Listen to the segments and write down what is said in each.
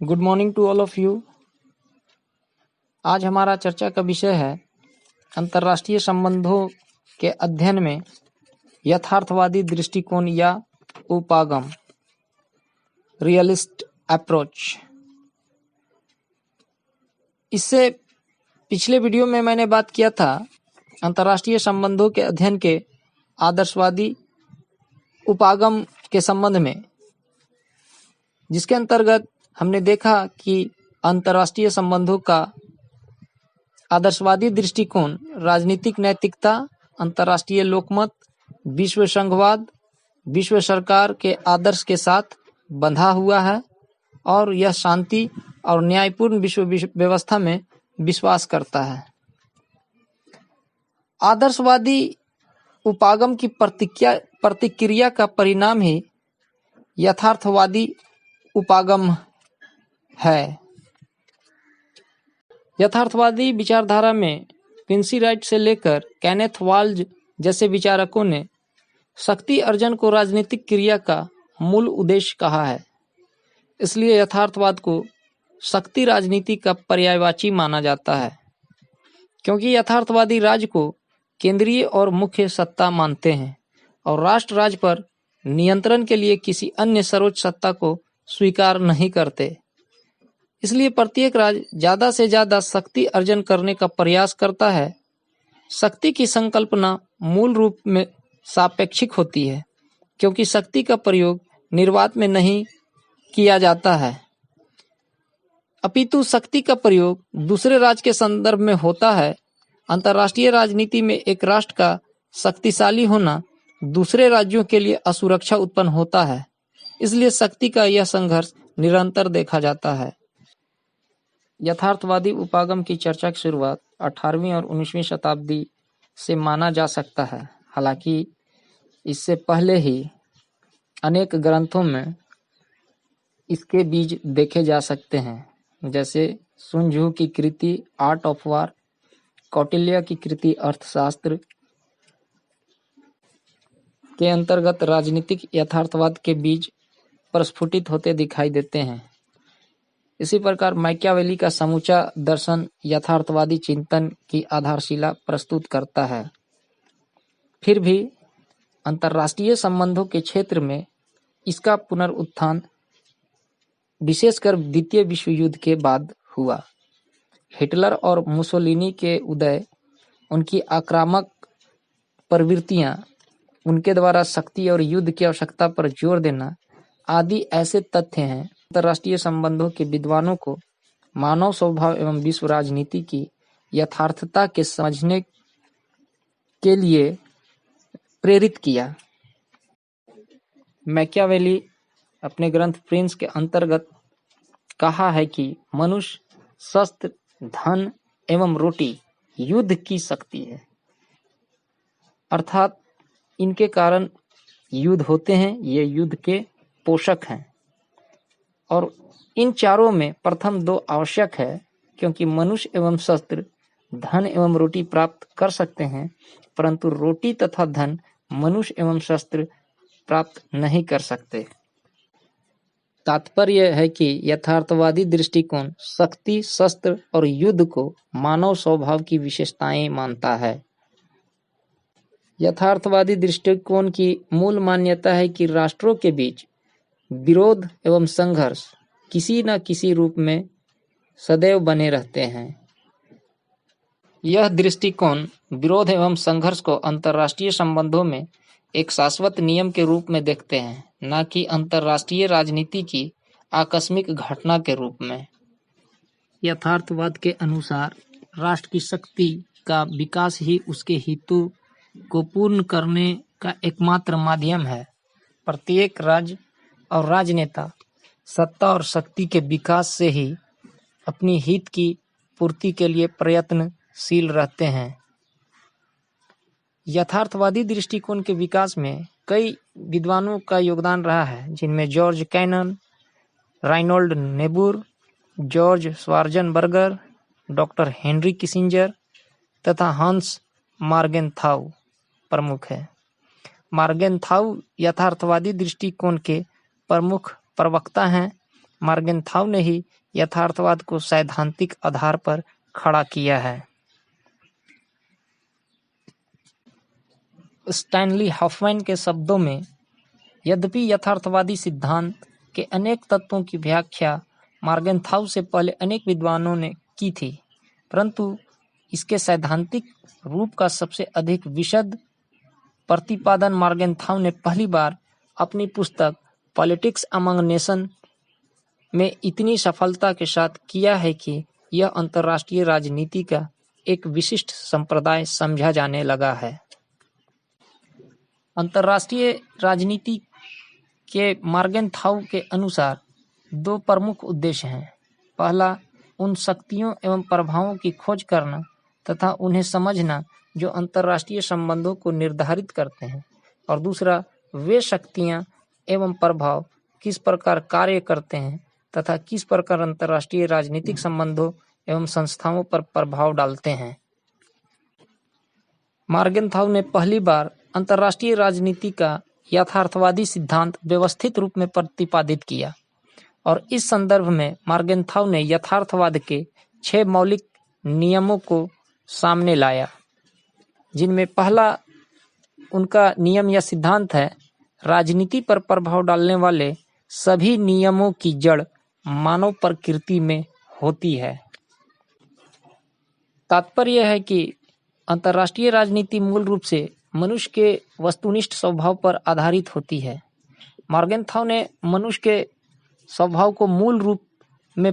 Good morning to all of you. आज हमारा चर्चा का विषय है अंतर्राष्ट्रीय संबंधों के अध्ययन में यथार्थवादी दृष्टिकोण या उपागम, रियलिस्ट अप्रोच। इससे पिछले वीडियो में मैंने बात किया था अंतर्राष्ट्रीय संबंधों के अध्ययन के आदर्शवादी उपागम के संबंध में, जिसके अंतर्गत हमने देखा कि अंतर्राष्ट्रीय संबंधों का आदर्शवादी दृष्टिकोण राजनीतिक नैतिकता, अंतर्राष्ट्रीय लोकमत, विश्व संघवाद, विश्व सरकार के आदर्श के साथ बंधा हुआ है और यह शांति और न्यायपूर्ण विश्व व्यवस्था में विश्वास करता है। आदर्शवादी उपागम की प्रतिक्रिया का परिणाम ही यथार्थवादी उपागम है। यथार्थवादी विचारधारा में क्विंसी राइट से लेकर केनेथ वाल्ज जैसे विचारकों ने शक्ति अर्जन को राजनीतिक क्रिया का मूल उद्देश्य कहा है। इसलिए यथार्थवाद को शक्ति राजनीति का पर्यायवाची माना जाता है, क्योंकि यथार्थवादी राज्य को केंद्रीय और मुख्य सत्ता मानते हैं और राष्ट्र राज्य पर नियंत्रण के लिए किसी अन्य सर्वोच्च सत्ता को स्वीकार नहीं करते। इसलिए प्रत्येक राज्य ज़्यादा से ज़्यादा शक्ति अर्जन करने का प्रयास करता है। शक्ति की संकल्पना मूल रूप में सापेक्षिक होती है, क्योंकि शक्ति का प्रयोग निर्वात में नहीं किया जाता है, अपितु शक्ति का प्रयोग दूसरे राज्य के संदर्भ में होता है। अंतर्राष्ट्रीय राजनीति में एक राष्ट्र का शक्तिशाली होना दूसरे राज्यों के लिए असुरक्षा उत्पन्न होता है। इसलिए शक्ति का यह संघर्ष निरंतर देखा जाता है। यथार्थवादी उपागम की चर्चा की शुरुआत 18वीं और 19वीं शताब्दी से माना जा सकता है। हालांकि इससे पहले ही अनेक ग्रंथों में इसके बीज देखे जा सकते हैं, जैसे सुन त्सु की कृति आर्ट ऑफ वार, कौटिल्य की कृति अर्थशास्त्र के अंतर्गत राजनीतिक यथार्थवाद के बीज प्रस्फुटित होते दिखाई देते हैं। इसी प्रकार मैकियावेली का समूचा दर्शन यथार्थवादी चिंतन की आधारशिला प्रस्तुत करता है। फिर भी अंतर्राष्ट्रीय संबंधों के क्षेत्र में इसका पुनरुत्थान विशेषकर द्वितीय विश्व युद्ध के बाद हुआ। हिटलर और मुसोलिनी के उदय, उनकी आक्रामक प्रवृत्तियां, उनके द्वारा शक्ति और युद्ध की आवश्यकता पर जोर देना आदि ऐसे तथ्य हैं अंतर्राष्ट्रीय संबंधों के विद्वानों को मानव स्वभाव एवं विश्व राजनीति की यथार्थता के समझने के लिए प्रेरित किया। मैकियावेली अपने ग्रंथ प्रिंस के अंतर्गत कहा है कि मनुष्य शस्त्र, धन एवं रोटी युद्ध की शक्ति है, अर्थात इनके कारण युद्ध होते हैं, ये युद्ध के पोषक हैं। और इन चारों में प्रथम दो आवश्यक है, क्योंकि मनुष्य एवं शस्त्र धन एवं रोटी प्राप्त कर सकते हैं, परंतु रोटी तथा धन मनुष्य एवं शस्त्र प्राप्त नहीं कर सकते। तात्पर्य है कि यथार्थवादी दृष्टिकोण शक्ति, शस्त्र और युद्ध को मानव स्वभाव की विशेषताएं मानता है। यथार्थवादी दृष्टिकोण की मूल मान्यता है कि राष्ट्रों के बीच विरोध एवं संघर्ष किसी न किसी रूप में सदैव बने रहते हैं। यह दृष्टिकोण विरोध एवं संघर्ष को अंतर्राष्ट्रीय संबंधों में एक शाश्वत नियम के रूप में देखते हैं, न कि अंतर्राष्ट्रीय राजनीति की आकस्मिक घटना के रूप में। यथार्थवाद के अनुसार राष्ट्र की शक्ति का विकास ही उसके हितों को पूर्ण करने का एकमात्र माध्यम है। प्रत्येक राज्य और राजनेता सत्ता और शक्ति के विकास से ही अपनी हित की पूर्ति के लिए प्रयत्नशील रहते हैं। यथार्थवादी दृष्टिकोण के विकास में कई विद्वानों का योगदान रहा है, जिनमें George Kennan, Reinhold Niebuhr, George Schwarzenberger, doctor Henry Kissinger तथा हंस मार्गेनथाउ प्रमुख है। मार्गेनथाउ यथार्थवादी दृष्टिकोण के प्रमुख प्रवक्ता हैं मार्गेनथाउ ने ही यथार्थवाद को सैद्धांतिक आधार पर खड़ा किया है। स्टैनली हॉफमैन के शब्दों में, यद्यपि यथार्थवादी सिद्धांत के अनेक तत्वों की व्याख्या मार्गेनथाउ से पहले अनेक विद्वानों ने की थी, परंतु इसके सैद्धांतिक रूप का सबसे अधिक विशद प्रतिपादन मार्गेनथाउ ने पहली बार अपनी पुस्तक पॉलिटिक्स अमंग नेशन में इतनी सफलता के साथ किया है कि यह अंतर्राष्ट्रीय राजनीति का एक विशिष्ट संप्रदाय समझा जाने लगा है। अंतर्राष्ट्रीय राजनीति के मार्गेनथाउ के अनुसार दो प्रमुख उद्देश्य हैं। पहला, उन शक्तियों एवं प्रभावों की खोज करना तथा उन्हें समझना जो अंतर्राष्ट्रीय संबंधों को निर्धारित करते हैं, और दूसरा, वे शक्तियां एवं प्रभाव किस प्रकार कार्य करते हैं तथा किस प्रकार अंतर्राष्ट्रीय राजनीतिक संबंधों एवं संस्थाओं पर प्रभाव डालते हैं। मार्गेनथाउ ने पहली बार अंतर्राष्ट्रीय राजनीति का यथार्थवादी सिद्धांत व्यवस्थित रूप में प्रतिपादित किया, और इस संदर्भ में मार्गेनथाउ ने यथार्थवाद के 6 मौलिक नियमों को सामने लाया, जिनमें पहला उनका नियम या सिद्धांत है, राजनीति पर प्रभाव डालने वाले सभी नियमों की जड़ मानव प्रकृति में होती है। तात्पर्य है कि अंतर्राष्ट्रीय राजनीति मूल रूप से मनुष्य के वस्तुनिष्ठ स्वभाव पर आधारित होती है। मार्गेनथाउ ने मनुष्य के स्वभाव को मूल रूप में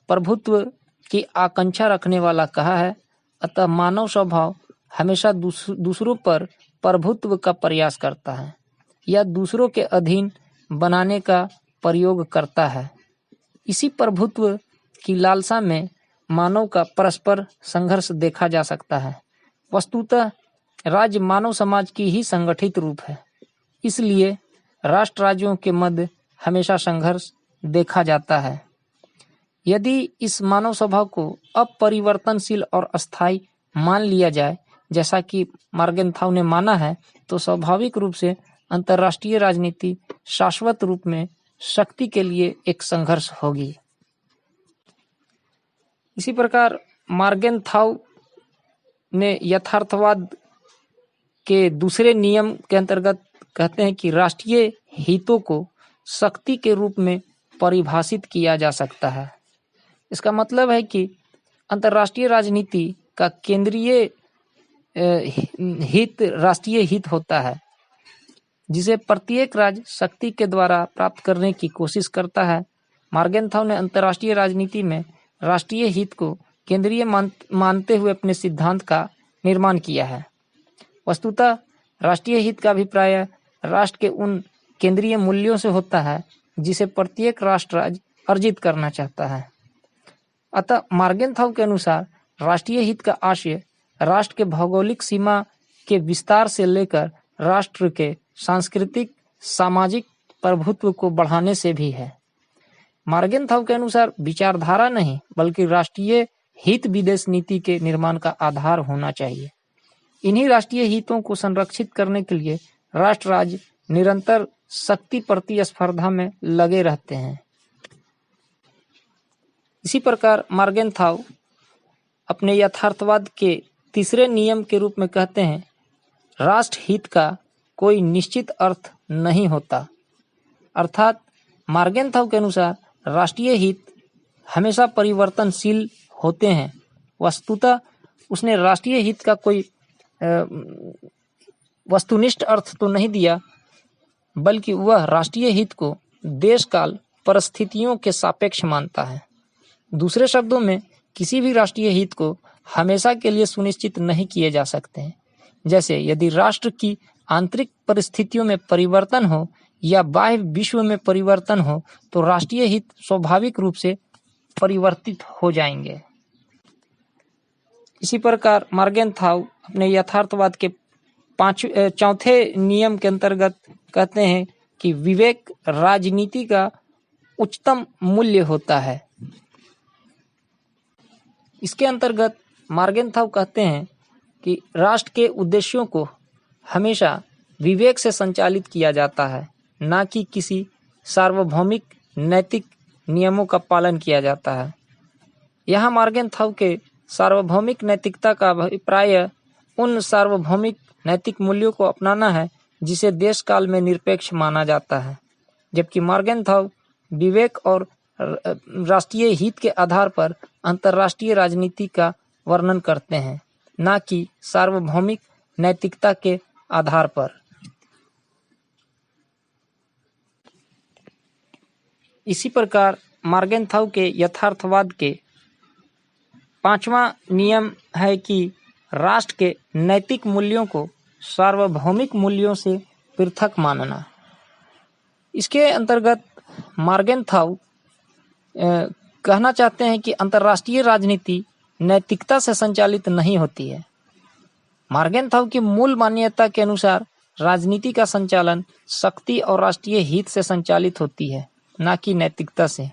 प्रभुत्व की आकांक्षा रखने वाला कहा है, अतः मानव स्वभाव हमेशा दूसरों पर प्रभुत्व का प्रयास करता है या दूसरों के अधीन बनाने का प्रयोग करता है। इसी प्रभुत्व की लालसा में मानव का परस्पर संघर्ष देखा जा सकता है। वस्तुतः राज्य मानव समाज की ही संगठित रूप है, इसलिए राष्ट्र राज्यों के मध्य हमेशा संघर्ष देखा जाता है। यदि इस मानव स्वभाव को अपरिवर्तनशील और अस्थायी मान लिया जाए, जैसा कि मार्गेनथाउ ने माना है, तो स्वाभाविक रूप से अंतर्राष्ट्रीय राजनीति शाश्वत रूप में शक्ति के लिए एक संघर्ष होगी। इसी प्रकार मार्गेनथाउ ने यथार्थवाद के दूसरे नियम के अंतर्गत कहते हैं कि राष्ट्रीय हितों को शक्ति के रूप में परिभाषित किया जा सकता है। इसका मतलब है कि अंतर्राष्ट्रीय राजनीति का केंद्रीय हित राष्ट्रीय हित होता है, जिसे प्रत्येक राज्य शक्ति के द्वारा प्राप्त करने की कोशिश करता है। मार्गेनथाउ ने अंतर्राष्ट्रीय राजनीति में राष्ट्रीय हित को केंद्रीय मानते हुए अपने सिद्धांत का निर्माण किया है। वस्तुतः राष्ट्रीय हित का अभिप्राय राष्ट्र के उन केंद्रीय मूल्यों से होता है जिसे प्रत्येक राष्ट्र राज्य अर्जित करना चाहता है। अतः मार्गेनथाउ के अनुसार राष्ट्रीय हित का आशय राष्ट्र के भौगोलिक सीमा के विस्तार से लेकर राष्ट्र के सांस्कृतिक सामाजिक प्रभुत्व को बढ़ाने से भी है। मार्गेनथाउ के अनुसार विचारधारा नहीं बल्कि राष्ट्रीय हित विदेश नीति के निर्माण का आधार होना चाहिए। इन्हीं राष्ट्रीय हितों को संरक्षित करने के लिए राष्ट्र राज्य निरंतर शक्ति प्रतिस्पर्धा में लगे रहते हैं। इसी प्रकार मार्गेनथाउ अपने यथार्थवाद के तीसरे नियम के रूप में कहते हैं, राष्ट्र हित का कोई निश्चित अर्थ नहीं होता। अर्थात मार्गेनथाउ के अनुसार राष्ट्रीय हित हमेशा परिवर्तनशील होते हैं। वस्तुतः उसने राष्ट्रीय हित का कोई वस्तुनिष्ठ अर्थ तो नहीं दिया, बल्कि वह राष्ट्रीय हित को देश काल परिस्थितियों के सापेक्ष मानता है। दूसरे शब्दों में, किसी भी राष्ट्रीय हित को हमेशा के लिए सुनिश्चित नहीं किए जा सकते हैं। जैसे यदि राष्ट्र की आंतरिक परिस्थितियों में परिवर्तन हो या बाह्य विश्व में परिवर्तन हो, तो राष्ट्रीय हित स्वाभाविक रूप से परिवर्तित हो जाएंगे। इसी प्रकार मार्गेनथाउ अपने यथार्थवाद के चौथे नियम के अंतर्गत कहते हैं कि विवेक राजनीति का उच्चतम मूल्य होता है। इसके अंतर्गत मार्गेनथाउ कहते हैं कि राष्ट्र के उद्देश्यों को हमेशा विवेक से संचालित किया जाता है, न कि किसी सार्वभौमिक नैतिक नियमों का पालन किया जाता है। यहाँ मॉर्गेनथाउ के सार्वभौमिक नैतिकता का अभिप्राय उन सार्वभौमिक नैतिक मूल्यों को अपनाना है जिसे देश काल में निरपेक्ष माना जाता है, जबकि मॉर्गेनथाउ विवेक और राष्ट्रीय हित के आधार पर अंतर्राष्ट्रीय राजनीति का वर्णन करते हैं, न कि सार्वभौमिक नैतिकता के आधार पर। इसी प्रकार मॉर्गेनथाउ के यथार्थवाद के पांचवा नियम है कि राष्ट्र के नैतिक मूल्यों को सार्वभौमिक मूल्यों से पृथक मानना। इसके अंतर्गत मॉर्गेनथाउ कहना चाहते हैं कि अंतर्राष्ट्रीय राजनीति नैतिकता से संचालित नहीं होती है। मॉर्गेनथाउ की मूल मान्यता के अनुसार राजनीति का संचालन शक्ति और राष्ट्रीय हित से संचालित होती है, न कि नैतिकता से।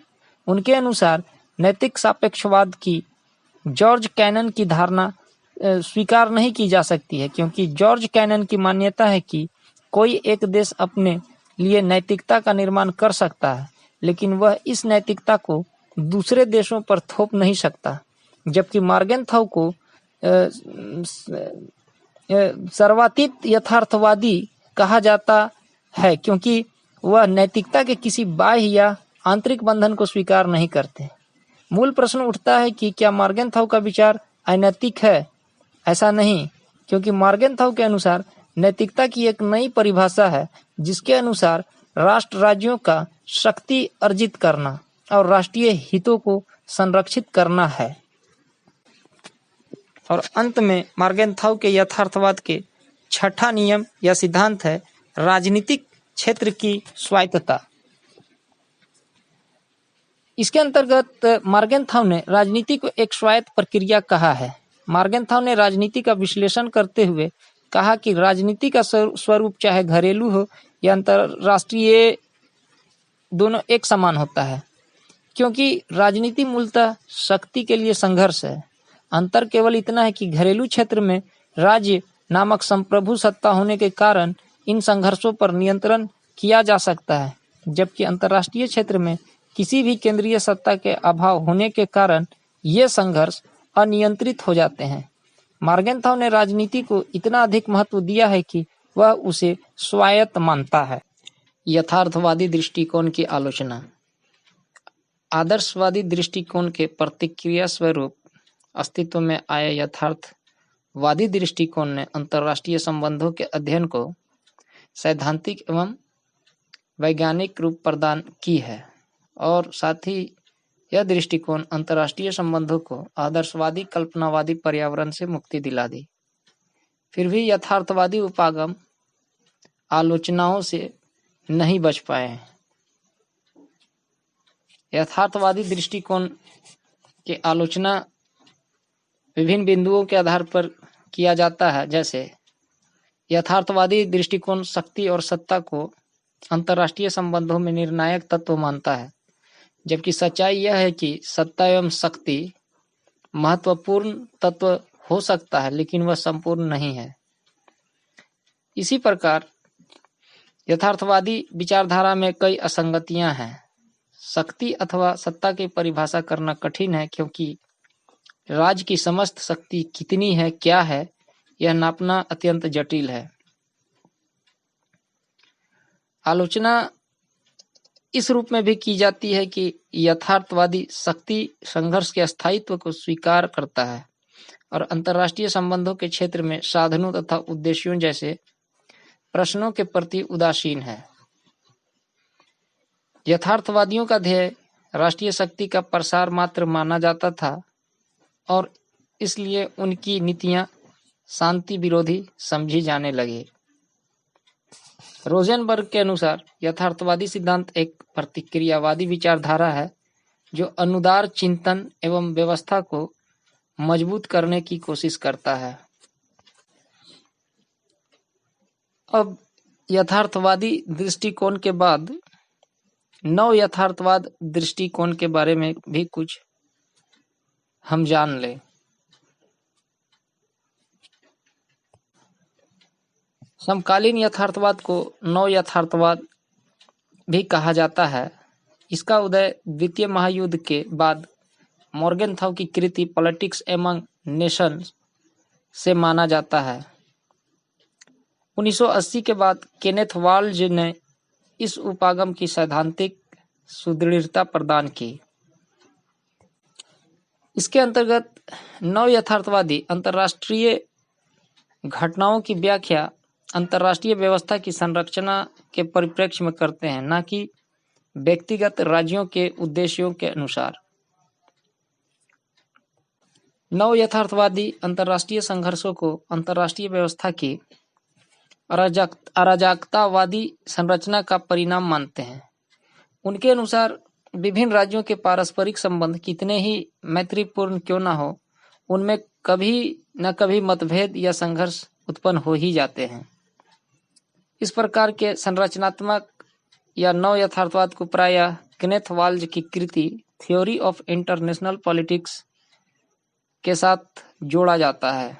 उनके अनुसार नैतिक सापेक्षवाद की जॉर्ज कैनन की धारणा स्वीकार नहीं की जा सकती है, क्योंकि जॉर्ज कैनन की मान्यता है कि कोई एक देश अपने लिए नैतिकता का निर्माण कर सकता है, लेकिन वह इस नैतिकता को दूसरे देशों पर थोप नहीं सकता। जबकि मॉर्गेनथाउ को सर्वातीत यथार्थवादी कहा जाता है, क्योंकि वह नैतिकता के किसी बाह्य या आंतरिक बंधन को स्वीकार नहीं करते। मूल प्रश्न उठता है कि क्या मॉर्गेनथाउ का विचार अनैतिक है? ऐसा नहीं, क्योंकि मॉर्गेनथाउ के अनुसार नैतिकता की एक नई परिभाषा है, जिसके अनुसार राष्ट्र राज्यों का शक्ति अर्जित करना और राष्ट्रीय हितों को संरक्षित करना है। और अंत में मॉर्गेनथाउ के यथार्थवाद के छठा नियम या सिद्धांत है राजनीतिक क्षेत्र की स्वायत्तता। इसके अंतर्गत मॉर्गेनथाउ ने राजनीति को एक स्वायत्त प्रक्रिया कहा है। मॉर्गेनथाउ ने राजनीति का विश्लेषण करते हुए कहा कि राजनीति का स्वरूप चाहे घरेलू हो या अंतर्राष्ट्रीय, दोनों एक समान होता है, क्योंकि राजनीति मूलतः शक्ति के लिए संघर्ष है। अंतर केवल इतना है कि घरेलू क्षेत्र में राज्य नामक संप्रभु सत्ता होने के कारण इन संघर्षों पर नियंत्रण किया जा सकता है, जबकि अंतर्राष्ट्रीय क्षेत्र में किसी भी केंद्रीय सत्ता के अभाव होने के कारण ये संघर्ष अनियंत्रित हो जाते हैं। मॉर्गेनथाउ ने राजनीति को इतना अधिक महत्व दिया है कि वह उसे स्वायत्त मानता है। यथार्थवादी दृष्टिकोण की आलोचना। आदर्शवादी दृष्टिकोण के प्रतिक्रिया स्वरूप अस्तित्व में आए यथार्थवादी दृष्टिकोण ने अंतर्राष्ट्रीय संबंधों के अध्ययन को सैद्धांतिक एवं वैज्ञानिक रूप प्रदान की है, और साथ ही यह दृष्टिकोण अंतर्राष्ट्रीय संबंधों को आदर्शवादी कल्पनावादी पर्यावरण से मुक्ति दिला दी। फिर भी यथार्थवादी उपागम आलोचनाओं से नहीं बच पाए। यथार्थवादी दृष्टिकोण की आलोचना विभिन्न बिंदुओं के आधार पर किया जाता है, जैसे यथार्थवादी दृष्टिकोण शक्ति और सत्ता को अंतर्राष्ट्रीय संबंधों में निर्णायक तत्व मानता है, जबकि सच्चाई यह है कि सत्ता एवं शक्ति महत्वपूर्ण तत्व हो सकता है, लेकिन वह संपूर्ण नहीं है। इसी प्रकार यथार्थवादी विचारधारा में कई असंगतियां हैं। शक्ति अथवा सत्ता की परिभाषा करना कठिन है, क्योंकि राज्य की समस्त शक्ति कितनी है, क्या है, यह नापना अत्यंत जटिल है। आलोचना इस रूप में भी की जाती है कि यथार्थवादी शक्ति संघर्ष के स्थायित्व को स्वीकार करता है और अंतर्राष्ट्रीय संबंधों के क्षेत्र में साधनों तथा उद्देश्यों जैसे प्रश्नों के प्रति उदासीन है। यथार्थवादियों का ध्येय राष्ट्रीय शक्ति का प्रसार मात्र माना जाता था और इसलिए उनकी नीतियां शांति विरोधी समझी जाने लगी। रोजेनबर्ग के अनुसार यथार्थवादी सिद्धांत एक प्रतिक्रियावादी विचारधारा है जो अनुदार चिंतन एवं व्यवस्था को मजबूत करने की कोशिश करता है। अब यथार्थवादी दृष्टिकोण के बाद नव यथार्थवाद दृष्टिकोण के बारे में भी कुछ हम जान लें। समकालीन यथार्थवाद को नव यथार्थवाद भी कहा जाता है। इसका उदय द्वितीय महायुद्ध के बाद मॉर्गेनथाउ की कृति पॉलिटिक्स एमंग नेशंस से माना जाता है। 1980 के बाद केनेथ वाल्ज ने इस उपागम की सैद्धांतिक सुदृढ़ता प्रदान की। इसके अंतर्गत नव यथार्थवादी अंतर्राष्ट्रीय घटनाओं की व्याख्या अंतर्राष्ट्रीय व्यवस्था की संरचना के परिप्रेक्ष्य में करते हैं, न कि व्यक्तिगत राज्यों के उद्देश्यों के अनुसार। नव यथार्थवादी अंतर्राष्ट्रीय संघर्षों को अंतर्राष्ट्रीय व्यवस्था की अराजकतावादी संरचना का परिणाम मानते हैं। उनके अनुसार विभिन्न राज्यों के पारस्परिक संबंध कितने ही मैत्रीपूर्ण क्यों न हो, उनमें कभी न कभी मतभेद या संघर्ष उत्पन्न हो ही जाते हैं। इस प्रकार के संरचनात्मक या नव यथार्थवाद को प्रायः केनेथ वाल्ज की कृति थ्योरी ऑफ इंटरनेशनल पॉलिटिक्स के साथ जोड़ा जाता है।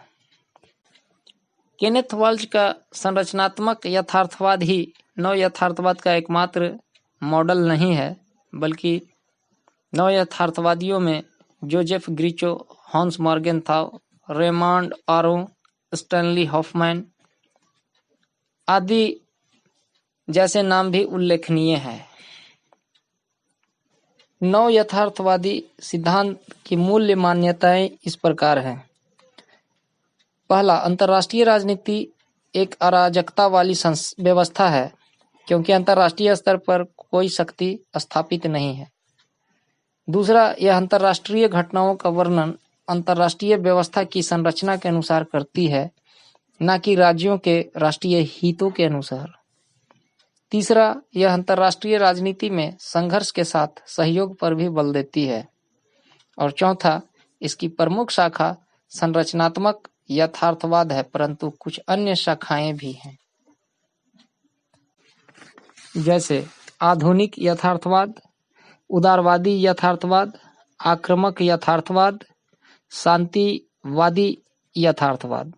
केनेथ वाल्ज का संरचनात्मक यथार्थवाद ही नव यथार्थवाद का एकमात्र मॉडल नहीं है, बल्कि नव यथार्थवादियों में जोसेफ ग्रीचो, हॉन्स मॉर्गेनथाउ, रेमंड आरो, स्टैनली हॉफमैन आदि जैसे नाम भी उल्लेखनीय हैं। नव यथार्थवादी सिद्धांत की मूल्य मान्यताएं इस प्रकार हैं। पहला, अंतर्राष्ट्रीय राजनीति एक अराजकता वाली व्यवस्था है, क्योंकि अंतर्राष्ट्रीय स्तर पर कोई शक्ति स्थापित नहीं है। दूसरा, यह अंतर्राष्ट्रीय घटनाओं का वर्णन अंतर्राष्ट्रीय व्यवस्था की संरचना के अनुसार करती है, न कि राज्यों के राष्ट्रीय हितों के अनुसार। तीसरा, यह अंतर्राष्ट्रीय राजनीति में संघर्ष के साथ सहयोग पर भी बल देती है। और चौथा, इसकी प्रमुख शाखा संरचनात्मक यथार्थवाद है, परंतु कुछ अन्य शाखाएं भी हैं, जैसे आधुनिक यथार्थवाद, उदारवादी यथार्थवाद, आक्रामक यथार्थवाद, शांतिवादी यथार्थवाद।